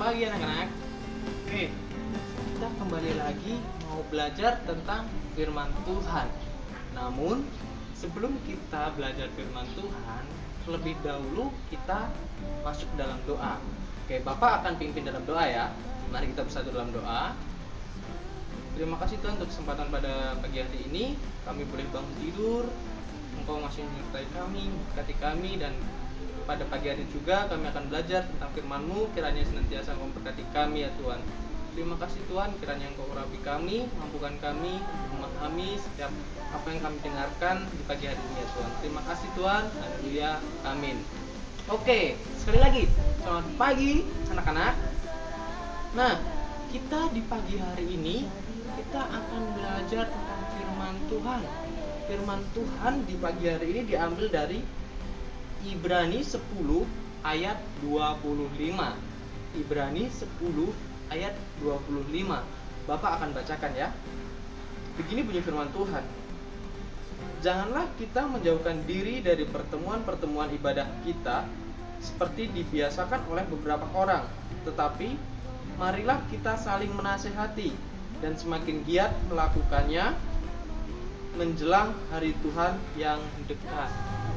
pagi anak-anak. Oke, kita kembali lagi mau belajar tentang firman Tuhan. Namun, sebelum kita belajar firman Tuhan, terlebih dahulu kita masuk dalam doa. Oke, Bapak akan pimpin dalam doa ya. Mari kita bersatu dalam doa. Terima kasih Tuhan untuk kesempatan pada pagi hari ini. Kami boleh bangun tidur. Engkau masih menyertai kami, berkati kami, dan pada pagi hari juga kami akan belajar tentang firman-Mu. Kiranya senantiasa Engkau memberkati kami ya Tuhan. Terima kasih Tuhan, kiranya Engkau urapi kami, mampukan kami untuk memahami setiap apa yang kami dengarkan di pagi hari ini ya Tuhan. Terima kasih Tuhan, haleluya, amin. Oke, sekali lagi, selamat pagi anak-anak. Nah, kita di pagi hari ini kita akan belajar tentang firman Tuhan. Firman Tuhan di pagi hari ini diambil dari Ibrani 10 ayat 25. Ibrani 10 ayat 25. Bapak akan bacakan ya. Begini bunyi firman Tuhan. Janganlah kita menjauhkan diri dari pertemuan-pertemuan ibadah kita seperti dibiasakan oleh beberapa orang, tetapi marilah kita saling menasehati dan semakin giat melakukannya menjelang hari Tuhan yang dekat.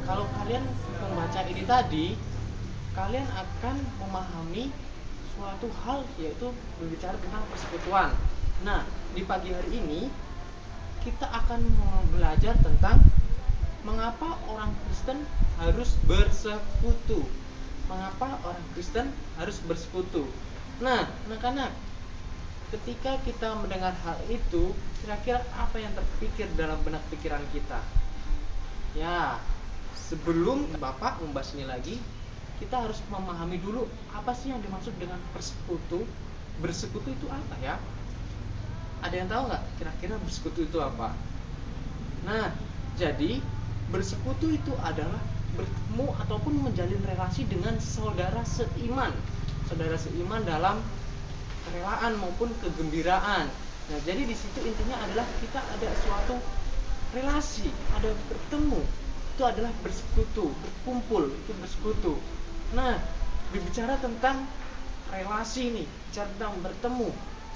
Kalau kalian membaca ini tadi, kalian akan memahami suatu hal, yaitu berbicara tentang persekutuan. Nah, di pagi hari ini kita akan belajar tentang mengapa orang Kristen harus bersekutu. Mengapa orang Kristen harus bersekutu? Nah, anak-anak, ketika kita mendengar hal itu, kira-kira apa yang terpikir dalam benak pikiran kita? Ya, sebelum Bapak membahas ini lagi, kita harus memahami dulu apa sih yang dimaksud dengan bersekutu. Bersekutu itu apa ya? Ada yang tahu nggak kira-kira bersekutu itu apa? Nah, jadi bersekutu itu adalah bertemu ataupun menjalin relasi dengan saudara seiman. Saudara seiman dalam kerelaan maupun kegembiraan. Nah, jadi di situ intinya adalah kita ada suatu relasi, ada bertemu. Itu adalah bersekutu, berkumpul, itu bersekutu. Nah, berbicara tentang relasi nih, bicara tentang bertemu.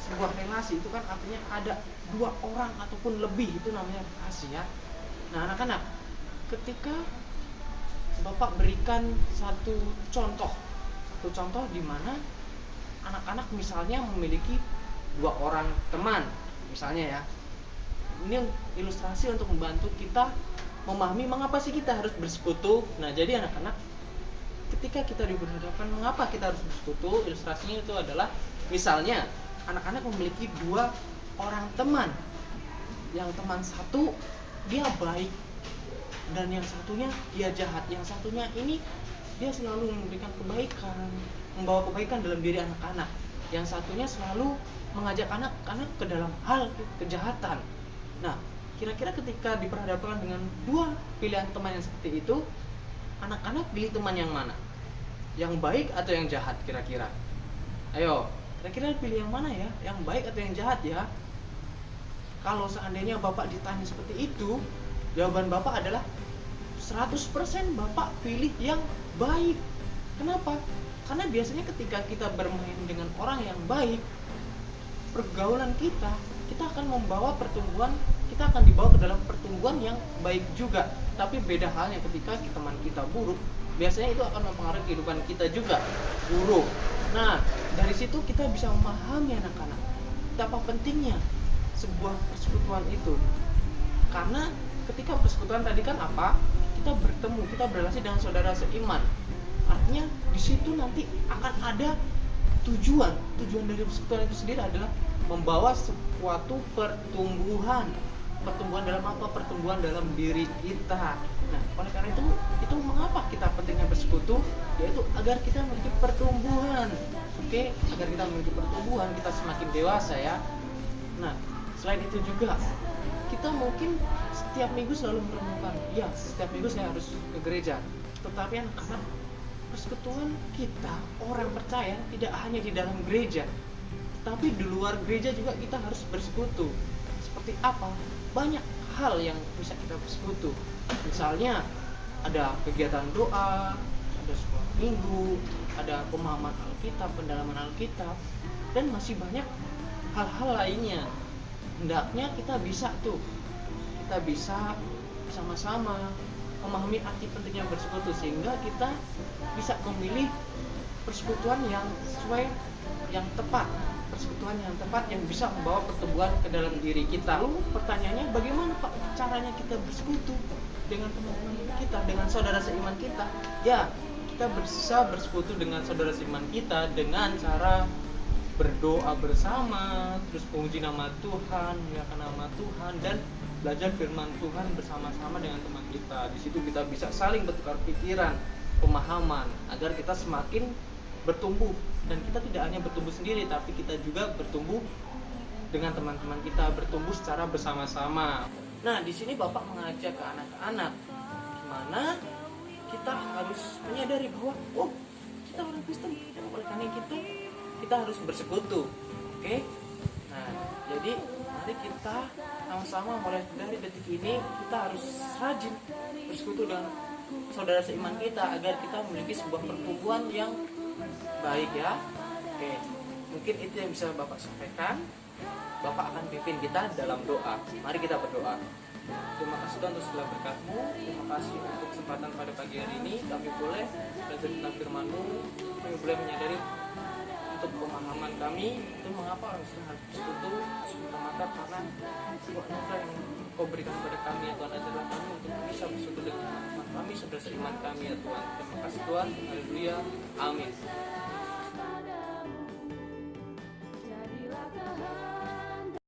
Sebuah relasi itu kan artinya ada dua orang ataupun lebih, itu namanya relasi ya. Nah, anak-anak, ketika Bapak berikan satu contoh di mana anak-anak misalnya memiliki dua orang teman, misalnya ya. Ini ilustrasi untuk membantu kita memahami mengapa sih kita harus bersekutu. Nah, jadi anak-anak, ketika kita diberhadapkan mengapa kita harus bersekutu, ilustrasinya itu adalah misalnya anak-anak memiliki dua orang teman. Yang teman satu dia baik dan yang satunya dia jahat. Yang satunya ini dia selalu memberikan kebaikan, membawa kebaikan dalam diri anak-anak. Yang satunya selalu mengajak anak-anak ke dalam hal kejahatan. Nah, kira-kira ketika diperhadapkan dengan dua pilihan teman yang seperti itu, anak-anak pilih teman yang mana? Yang baik atau yang jahat kira-kira? Ayo, kira-kira pilih yang mana ya? Yang baik atau yang jahat ya? Kalau seandainya Bapak ditanya seperti itu, jawaban Bapak adalah 100% Bapak pilih yang baik. Kenapa? Karena biasanya ketika kita bermain dengan orang yang baik, pergaulan kita akan membawa pertumbuhan, kita akan dibawa ke dalam pertumbuhan yang baik juga. Tapi beda halnya ketika teman kita buruk, biasanya itu akan mempengaruhi kehidupan kita juga buruk. Nah, dari situ kita bisa memahami anak-anak betapa pentingnya sebuah persekutuan itu. Karena ketika persekutuan tadi kan apa? Kita bertemu, kita berrelasi dengan saudara seiman. Artinya di situ nanti akan ada tujuan dari persekutuan itu sendiri adalah membawa suatu pertumbuhan dalam apa? Pertumbuhan dalam diri kita. Nah, oleh karena itu mengapa kita pentingnya bersekutu? Yaitu agar kita memiliki pertumbuhan. Oke, agar kita memiliki pertumbuhan, kita semakin dewasa ya. Nah, selain itu juga kita mungkin setiap minggu selalu merenungkan, ya, setiap minggu saya harus ke gereja. Tetapi anak-anak, persekutuan kita orang percaya tidak hanya di dalam gereja, tapi di luar gereja juga kita harus bersekutu. Seperti apa? Banyak hal yang bisa kita bersekutu. Misalnya ada kegiatan doa, ada sekolah minggu, ada pemahaman Alkitab, pendalaman Alkitab, dan masih banyak hal-hal lainnya. Hendaknya kita bisa sama-sama memahami arti pentingnya bersekutu, sehingga kita bisa memilih persekutuan yang sesuai, yang tepat, persekutuan yang tepat yang bisa membawa pertumbuhan ke dalam diri kita. Lalu pertanyaannya, bagaimana Pak caranya kita bersekutu dengan teman-teman kita, dengan saudara seiman kita? Ya, kita bisa bersekutu dengan saudara seiman kita dengan cara berdoa bersama, terus memuji nama Tuhan, memuliakan nama Tuhan, dan belajar firman Tuhan bersama-sama dengan teman kita. Di situ kita bisa saling bertukar pikiran, pemahaman, agar kita semakin bertumbuh, dan kita tidak hanya bertumbuh sendiri, tapi kita juga bertumbuh dengan teman-teman kita, bertumbuh secara bersama-sama. Nah, di sini Bapak mengajak ke anak-anak gimana kita harus menyadari bahwa kita orang Kristen, dan oleh karena kita harus bersekutu. Oke? Nah, jadi mari kita sama-sama mulai dari detik ini kita harus rajin bersekutu dengan saudara seiman kita agar kita memiliki sebuah pertumbuhan yang baik, ya. Oke, mungkin itu yang bisa Bapak sampaikan. Bapak akan pimpin kita dalam doa. Mari kita berdoa. Terima kasih Tuhan untuk segala berkat-Mu. Terima kasih untuk kesempatan pada pagi hari ini. Kami boleh belajar tentang firman-Mu. Kami boleh menyadari untuk pemahaman kami itu mengapa orang Kristen harus bersekutu semata-mata karena sebuah anugerah yang Kau berikan kepada kami, ya Tuhan, adalah kami untuk bisa bersekutu dengan teman-teman kami, saudara seiman kami, ya Tuhan. Terima kasih Tuhan. Haleluya. Amin.